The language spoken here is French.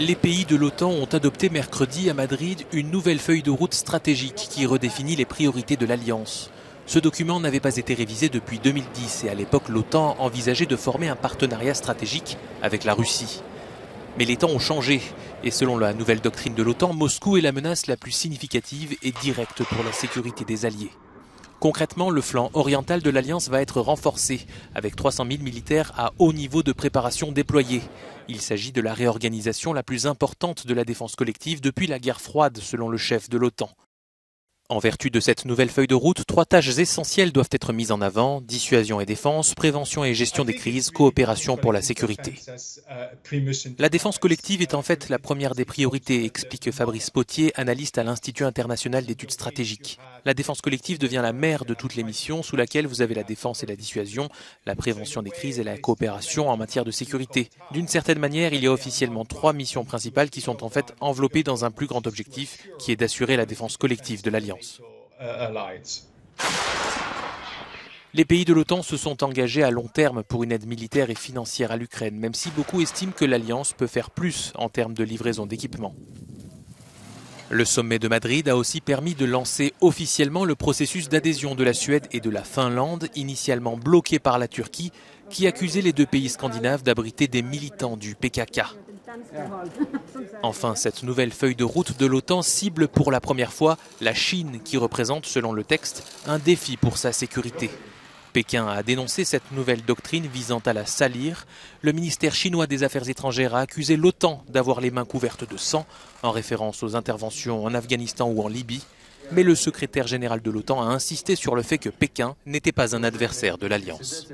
Les pays de l'OTAN ont adopté mercredi à Madrid une nouvelle feuille de route stratégique qui redéfinit les priorités de l'Alliance. Ce document n'avait pas été révisé depuis 2010 et à l'époque l'OTAN envisageait de former un partenariat stratégique avec la Russie. Mais les temps ont changé et selon la nouvelle doctrine de l'OTAN, Moscou est la menace la plus significative et directe pour la sécurité des alliés. Concrètement, le flanc oriental de l'Alliance va être renforcé, avec 300 000 militaires à haut niveau de préparation déployés. Il s'agit de la réorganisation la plus importante de la défense collective depuis la guerre froide, selon le chef de l'OTAN. En vertu de cette nouvelle feuille de route, 3 tâches essentielles doivent être mises en avant: dissuasion et défense, prévention et gestion des crises, coopération pour la sécurité. La défense collective est en fait la première des priorités, explique Fabrice Potier, analyste à l'Institut international d'études stratégiques. La défense collective devient la mère de toutes les missions, sous laquelle vous avez la défense et la dissuasion, la prévention des crises et la coopération en matière de sécurité. D'une certaine manière, il y a officiellement 3 missions principales qui sont en fait enveloppées dans un plus grand objectif, qui est d'assurer la défense collective de l'Alliance. Les pays de l'OTAN se sont engagés à long terme pour une aide militaire et financière à l'Ukraine, même si beaucoup estiment que l'Alliance peut faire plus en termes de livraison d'équipements. Le sommet de Madrid a aussi permis de lancer officiellement le processus d'adhésion de la Suède et de la Finlande, initialement bloqué par la Turquie, qui accusait les 2 pays scandinaves d'abriter des militants du PKK. Enfin, cette nouvelle feuille de route de l'OTAN cible pour la première fois la Chine, qui représente, selon le texte, un défi pour sa sécurité. Pékin a dénoncé cette nouvelle doctrine visant à la salir. Le ministère chinois des Affaires étrangères a accusé l'OTAN d'avoir les mains couvertes de sang, en référence aux interventions en Afghanistan ou en Libye. Mais le secrétaire général de l'OTAN a insisté sur le fait que Pékin n'était pas un adversaire de l'Alliance.